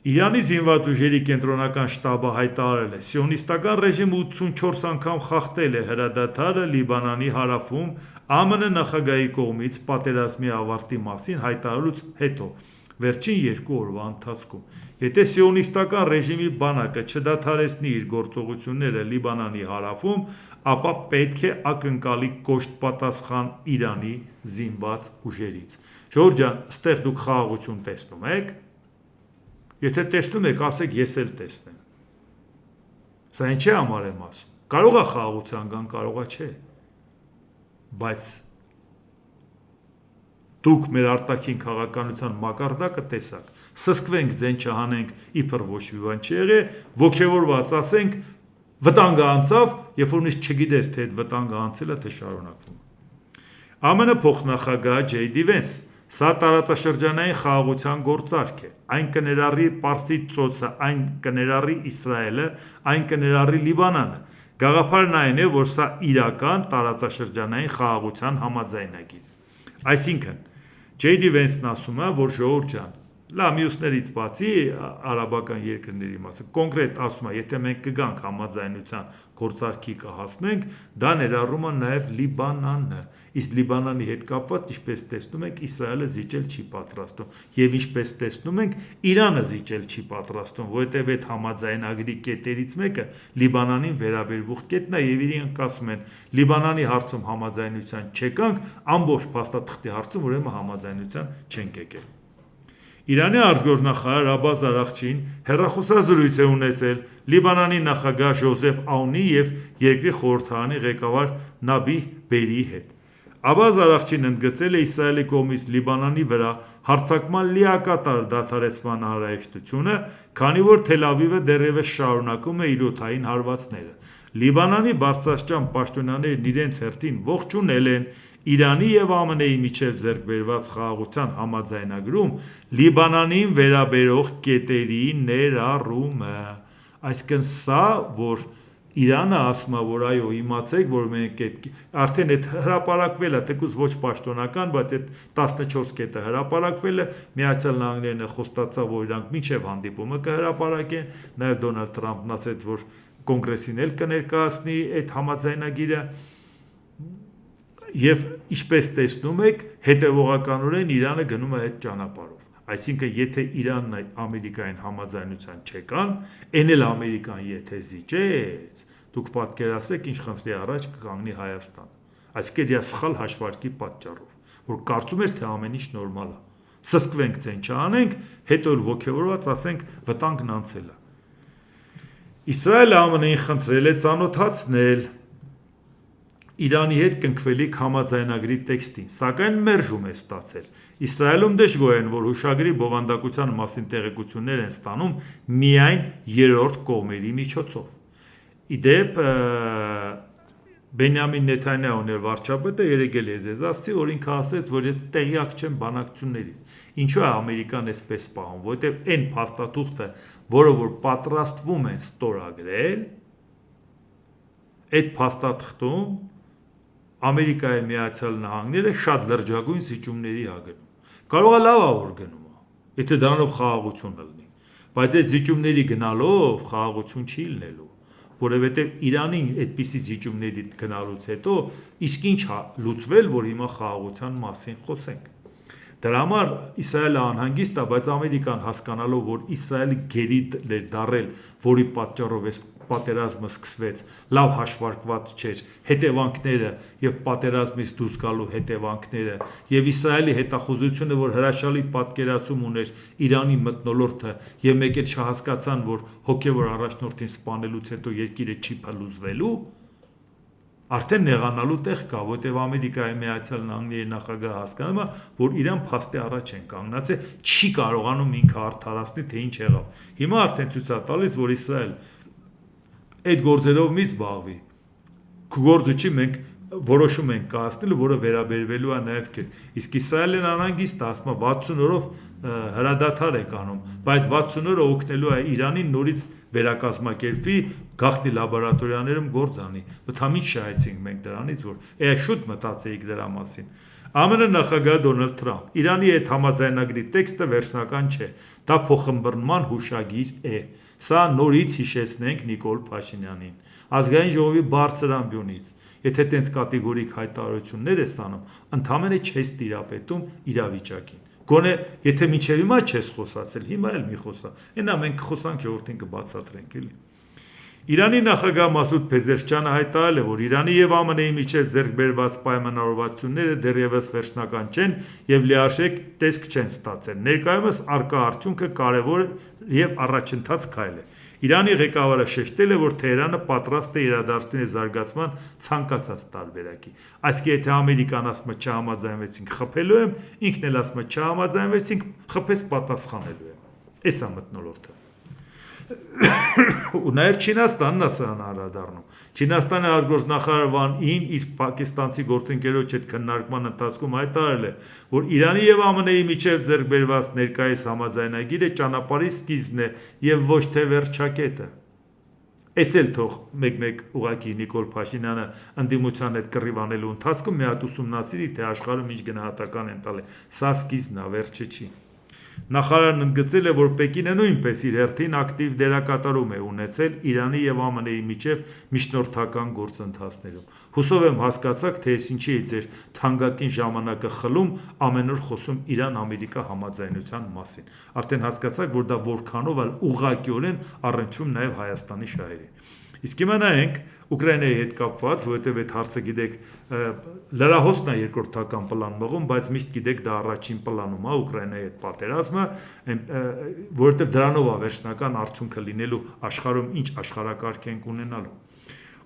Իրանի զինված ուժերի կենտրոնական շտաբը հայտարարել է. Սիոնիստական ռեժիմը 84 անգամ խախտել է հրադադարը Լիբանանի հարավում ԱՄՆ նախագահի կողմից պատերազմի ավարտի մասին հայտարարելուց հետո վերջին 2 օրվա ընթացքում։ Եթե սիոնիստական ռեժիմի բանակը չդադարեցնի իր գործողությունները Լիբանանի հարավում, ապա պետք է ակնկալի կոշտ պատասխան Իրանի զինված ուժերից։ Ժողովուրդ ջան, ստեղ դուք խաղաղություն տեսնում եք։ Եթե տեսնում եք, ասեք ես էլ տեսնեմ։ Սա ինչի համար եմ ասում։ Կարող է խաղաղության կան, կարող է չէ։ Բայց դուք մեր արտաքին քաղաքականության մակարդակը տեսաք։ Սսկվենք, ձեն չհանենք, իբր ոչ մի բան չի եղել, ոգևորված ասենք, վտանգը անցավ, երբ որ նույնիսկ չգիտես, թե այդ վտանգը անցել է, թե շարունակվում։ ԱՄՆ փոխնախագահ Ջեյ Դի Վենս Սա տարածաշրջանային խաղաղության գործարք է, այն կներառի Պարսից ծոցը, այն կներառի Իսրայելը, այն կներառի Լիբանանը։ Գաղափարն այն է, որ սա իրական տարածաշրջանային խաղաղության համաձայնագիր։ Այսինքն, Ջեյ Դի Վենսն ասում է, որ ժողովուրդ ջան, լավ մյուսներից բացի արաբական երկրների մասը, կոնկրետ ասում է, եթե մենք կգանք համաձայնության գործարքի կհասնենք, դա ներառում է նաև Լիբանանը, իսկ Լիբանանի հետ կապված, ինչպես տեսնում եք, Իսրայելը զիջել չի պատրաստում, եւ ինչպես տեսնում ենք, Իրանը զիջել չի պատրաստում, որովհետեւ այդ համաձայնագրի կետերից մեկը Լիբանանին վերաբերվող կետն է, եւ իրենք ասում են, Լիբանանի հարցում համաձայնության չեկանք, ամբողջ փաստաթղթի հարցում ուրեմն համաձայնության չենք եկել։ Իրանի արտգործնախարար Աբբաս Արաղչին հեռախոսազրույց է ունեցել Լիբանանի նախագահ Ժոզեֆ Աունի և երկրի խորհրդարանի ղեկավար Նաբիհ Բերիի հետ։ Աբբաս Արաղչին ընդգծել է Իսրայելի կողմից Լիբանանի վրա հարձակման լիակատար դադարեցման անհրաժեշտությունը, քանի որ Թել Ավիվը դեռևս շարունակում է իր օդային հարվածները։ Լիբանանի բարձրաստիճան պաշտոնյաներն իրենց հերթին ողջունել են Իրանի և ԱՄՆ-ի միջև ձեռք բերված խաղաղության համաձայնագրում Լիբանանին վերաբերող կետերի ներառումը։ Այսինքն սա, որ Իրանը ասում է, որ այո, իմացեք, որ մենք արդեն այդ հրապարակվել է, թեկուզ ոչ պաշտոնական, բայց այդ 14 կետը հրապարակվել է, Միացյալ Նահանգներն է խոստացավ, որ իրանք մինչև հանդիպումը կհրապարակեն, նաև Դոնալդ Թրամփն ասաց, որ կոնգրեսին էլ կներկայացնի այդ համաձայնագիրը, եւ ինչպես տեսնում եք, հետևողականորեն Իրանը գնում է այդ ճանապարհով։ Այսինքն, եթե Իրանն Ամերիկային համաձայնության չեկան, այն էլ Ամերիկան եթե զիջեց, դուք պատկերացրեք, ինչ խնդրի առաջ կկանգնի Հայաստան։ Այսինքն, իր սխալ հաշվարկի պատճառով, որ կարծում էր, թե ամեն ինչ նորմալ է։ Սսկվենք, ցեն չանենք, հետո էլ ոգևորված ասենք վտանգն անցել է։ Իսրայելը ԱՄՆ-ին խնդրել է ծանոթացնել Իրանի հետ կնքվելիք համաձայնագրի տեքստին, սակայն մերժում է ստացել։ Իսրայելում դժգոհ են, որ հուշագրի բովանդակության մասին տեղեկություններ են ստանում միայն երրորդ կողմերի միջոցով։ Իդեպ Բենյամին Նեթանյահուն էր վարչապետը, երեկ էլ ես ասացի, որ ինքը ասեց, որ ես տեղյակ չեմ բանակցություններից։ Ինչու է Ամերիկան այսպես պահում, որովհետև այն փաստաթուղթը, որը որ պատրաստվում են ստորագրել, այդ փաստաթղթում Ամերիկայի Միացյալ Նահանգները շատ լրջագույն զիջումների է գնում։ Կարող է լավ որ գնում է, եթե դրանով խաղաղություն լինի, բայց այդ զիջումների գնալով խաղաղություն չի լինելու, որովհետև Իրանին այդպիսի զիջումների գնալուց հետո իսկ ինչ է լուծվել, որ հիմա խաղաղության մասին խոսենք։ Դրա համար Իսրայելը անհանգիստ է, բայց Ամերիկան հասկանալով, որ Իսրայելը գերի էր դարել, որի պատճառով այս պատերազմը սկսվեց, լավ հաշվարկված չէր, հետևանքները եւ պատերազմից դուրս գալու հետևանքները եւ Իսրայելի հետախուզությունը, որ հրաշալի պատկերացում ուներ Իրանի մթնոլորտը եւ մեկ էլ չհասկացան, որ հոգեվոր առաջնորդին սպանելուց հետո երկիրը չի փլուզվելու, արդեն նեղանալու տեղ կա, որտեղ Ամերիկայի Միացյալ Նահանգների նախագահը հասկանում է, որ Իրան փաստի առաջ են կանգնած է, չի կարողանում ինքը արդարացնի, թե ինչ եղավ։ Հիմա արդեն ցույց է տալիս, որ Իսրայել այդ գործերով մի զբաղվի։ Գործը չի, մենք որոշում ենք կայացնել, որը վերաբերվելու է նաև քեզ։ Իսկ Իսրայելն անհանգիստ է, ասում է 60 օրով հրադադար է կանում, բայց 60 օրը օգնելու է Իրանին նորից վերակազմակերպվի, գաղտնի լաբորատորիաներում գործ անի։ Մթամիջ շահեցինք մենք դրանից, որ շուտ մտածեիք դրա մասին։ ԱՄՆ նախագահ Դոնալդ Թրամփ Իրանի հետ համաձայնագրի տեքստը վերջնական չէ, դա փոխըմբռնման հուշագիր է։ Սա նորից հիշեցնենք Նիկոլ Փաշինյանին, ազգային ժողովի բարձր ամբիոնից։ Եթե տենց կատեգորիկ հայտարարություններ ես անում, ընդհանրապես չես տիրապետում իրավիճակին։ Գոնե եթե մինչև հիմա չես խոսացել, հիմա էլ մի խոսա։ Այնա մենք խոսանք ժողովրդին կբացատրենք էլի։ Իրանի նախագահ Մասուդ Փեզեշքյանը հայտարարել է, որ Իրանի եւ ԱՄՆ-ի միջև ձեռք բերված պայմանավորվածությունները դեռևս վերջնական չեն եւ լիարժեք տեսք չեն ստացել։ Ներկայումս առկա արդյունքը կարևոր եւ առաջընթաց քայլ է։ Իրանի ղեկավարը շեշտել է, որ Թեհրանը պատրաստ է իրադարձությունների զարգացման ցանկացած տարբերակի։ Այսինքն, եթե Ամերիկան ասում է չհամաձայնվեցինք, խփելու եմ, ինքն էլ ասում է չհամաձայնվեցինք, խփես պատասխանելու եմ։ Էս է մթնոլորտը։ Ու նաև Չինաստանն է սրան անդրադառնում։ Չինաստանի արտգործնախարար Վան Ին իր պակիստանցի գործընկերոջ հետ քննարկման ընթացքում հայտարարել է, որ Իրանի եւ ԱՄՆ-ի միջև ձեռք բերված ներկայիս համաձայնագիրը ճանապարհի սկիզբն է եւ ոչ թե վերջակետը։ Էս էլ թող մեկ-մեկ ուղակի Նիկոլ Փաշինյանը ընդդիմության հետ կռիվանելու ընթացքում մի հատ ուսումնասիրի, թե աշխարհում ինչ գնահատական են տալի։ Սա սկիզբն է, վերջը չի։ Նախարարն ընդգծել է, որ Պեկինը նույնպես իր հերթին ակտիվ դերակատարում է ունեցել Իրանի եւ ԱՄՆ-ի միջև միջնորդական գործընթացներում։ Հուսով եմ հասկացաք, թե ես ինչի է ձեր թանկագին ժամանակը խլում ամեն օր խոսում Իրան-Ամերիկա համաձայնության մասին։ Արդեն հասկացաք, որ դա որքանով էլ ուղղակիորեն առնչվում նաեւ Հայաստանի շահերին։ Իսկ հիմա նայենք Ուկրաինայի հետ կապված, որովհետև այդ հարցը գիտեք լրահոսն է երկրորդական պլան մղում, բայց միշտ գիտեք դա առաջին պլանում է Ուկրաինայի հետ պատերազմը, որովհետև դրանով է վերջնական արդյունքը լինելու աշխարհում ինչ աշխարհակարգ ենք ունենալու։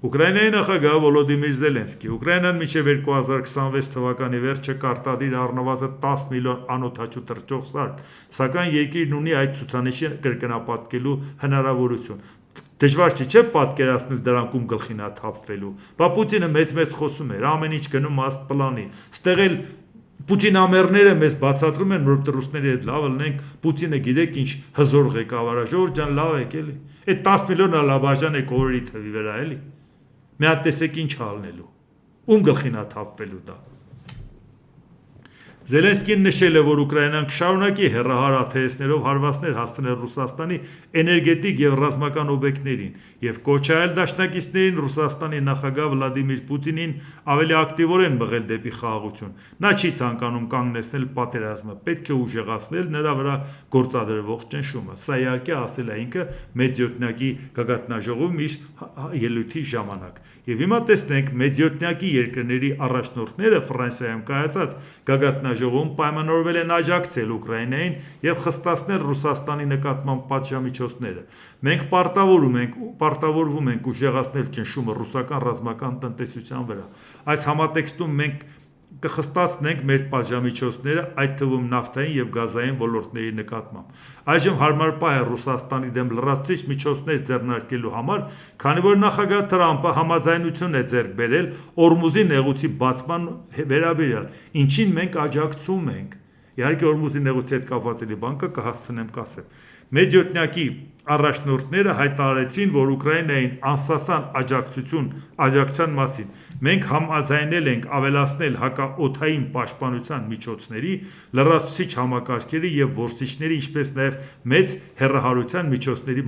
Ուկրաինայի նախագահ Վոլոդիմիր Զելենսկի Ուկրաինան մինչև 2026 թվականի վերջը կարտադիր առնվազն 10 միլիոն անօդաչու թռչող սարք, սակայն երկիրն ունի այդ ցուցանիշը կրկնապատկելու հնարավորություն։ Դժվար չէ պատկերացնել դրանք ում գլխին է թափվելու։ Բա Պուտինը մեծ խոսում էր, ամեն ինչ գնում աստ պլանի։ Ստեղ էլ Պուտինամերները մեզ բացատրում են, որ ռուսների հետ լավ լինենք, Պուտինը գիտեք ինչ հզոր ղեկավար է, ժողովուրդ ջան, լավ եք էլի։ Այդ 10 միլիոն ալաբաժան եք օրերի թվի վրա էլի։ Մի հատ տեսեք ինչ ալնելու։ Ում գլխին է թափվելու դա։ Զելենսկին նշել է, որ Ուկրաինան կշարունակի հեռահար ԱԹՍ-ներով հարվածներ հասցնել Ռուսաստանի էներգետիկ եւ ռազմական օբյեկտներին եւ կոչ արել դաշնակիցներին Ռուսաստանի նախագահ Վլադիմիր Պուտինին ավելի ակտիվորեն մղել դեպի խաղաղություն։ Նա չի ցանկանում կանգնեցնել պատերազմը, պետք է ուժեղացնել նրա վրա գործադրվող ճնշումը։ Սա իհարկե ասել է ինքը մեծյոթնակի գագաթնաժողովում իր ելույթի ժամանակ։ Եվ հիմա տեսնենք մեծյոթնակի երկրների առաջնորդները Ֆրանսիայում կայացած գագաթնաժողովում պայմանավորվել են աջակցել Ուկրաինային եւ խստացնել Ռուսաստանի նկատմամբ պատժամիջոցները։ Մենք պարտավորվում ենք ուժեղացնել ճնշումը ռուսական ռազմական տնտեսության վրա։ Այս համատեքստում մենք կխստացնենք մեր պատժամիջոցները, այդ թվում նավթային եւ գազային ոլորտների նկատմամբ։ Այժմ հարմար պահ է Ռուսաստանի դեմ լրացուցիչ միջոցներ ձեռնարկելու համար, քանի որ նախագահ Թրամփը համաձայնություն է ձեռք բերել Օրմուզի նեղուցի բացման վերաբերյալ, ինչին մենք աջակցում ենք։ Իհարկե Օրմուզի նեղուցի հետ կապված բանկը կհասցնեմ կասեմ։ Մեծյոթնակի առաջնորդները հայտարարեցին, որ Ուկրաինային անսասան աջակցության մասին մենք համաձայնել ենք ավելացնել հակաօդային պաշտպանության միջոցների, լրացուցիչ համակարգերի եւ որսիչների, ինչպես նաեւ մեծ հեռահարության միջոցների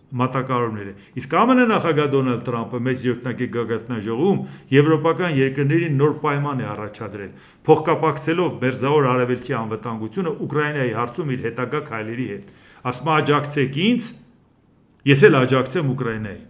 մատակարարումները։ Իսկ ԱՄՆ նախագահ Դոնալդ Թրամփը մեծյոթնակի գագաթնաժողովում եվրոպական երկրներին նոր պայման է առաջադրել, փոխկապակցելով Մերձավոր Արևելքի անվտանգությունը Ուկրաինայի հարցում իր հետագա քայլերի հետ։ Ասում է աջակցեք ինձ, ես էլ աջակցեմ Ուկրաինային։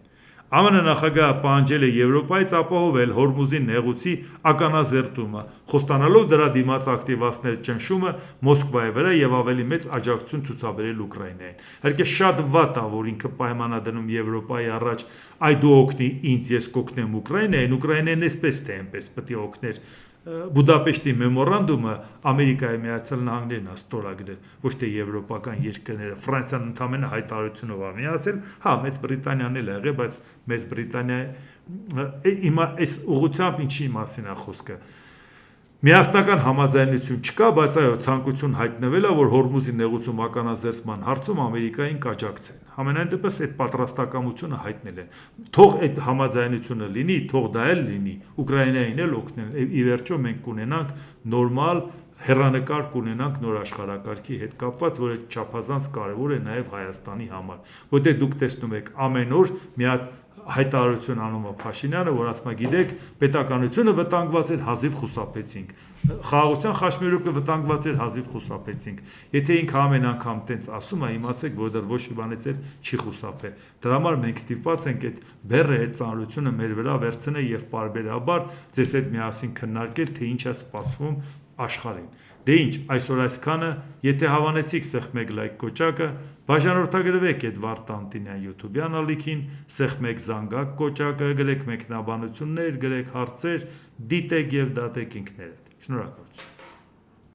ԱՄՆ նախագահը պահանջել է Եվրոպայից ապահովել Հորմուզի նեղուցի ականազերծումը, խոստանալով դրա դիմաց ակտիվացնել ճնշումը Մոսկվայի վրա եւ ավելի մեծ աջակցություն ցուցաբերել Ուկրաինային։ Իհարկե շատ վատ է, որ ինքը պայման է դնում Եվրոպայի առաջ, այ դու օգնի ինձ, ես կօգնեմ Ուկրաինային, Ուկրաինան էսպես թե այնպես պետք է օգներ։ Բուդապեշտի մեմորանդումը Ամերիկայի Միացյալ Նահանգներն է ստորագրել, ոչ թե եվրոպական երկրները։ Ֆրանսիան ընդամենը հայտարարությունով է միացել, հա, Մեծ Բրիտանիան էլ է եղել, բայց Մեծ Բրիտանիա հիմա այս ուղղությամբ ինչի մասին է խոսքը։ Միասնական համաձայնություն չկա, բայց այո, ցանկություն հայտնվել է, որ Հորմուզի նեղուցում ականազերծման հարցում Ամերիկային կաջակցեն։ Համենայն դեպս այդ պատրաստակամությունը հայտնել են։ Թող այդ համաձայնությունը լինի, թող դա էլ լինի, Ուկրաինային էլ օգնեն։ Ի վերջո մենք կունենանք նորմալ հեռանկար կունենանք նոր աշխարհակարգի հետ կապված, որը չափազանց կարևոր է նաև Հայաստանի համար։ Որտեղ դուք տեսնում եք ամեն օր մի հատ հայտարարություն անում է Փաշինյանը, որ ասում է, գիտեք, պետականությունը վտանգված էր, հազիվ խուսափեցինք։ Խաղաղության խաչմերուկը վտանգված էր, հազիվ խուսափեցինք։ Եթե ինքը ամեն անգամ տենց ասում է, իմացեք, որ դեռ ոչ մի բանից էլ չի խուսափել։ Դրա համար մենք ստիպված ենք այդ բեռը, այդ ծանրությունը մեր վրա վերցնել եւ պարբերաբար ձեզ հետ միասին քննարկել, թե ինչ է սպասվում աշխարհին։ Դե ինչ, այսօր այսքանը, եթե հավանեցիք սեղմեք լայք կոճակը, բաժանորդագրվեք Էդվարդ Տանտինյան YouTube-յան ալիքին, սեղմեք զանգակ կոճակը, գրեք մեկնաբանություններ, գրեք հարցեր, դիտեք եւ դատեք ինքներդ։ Շնորհակալություն։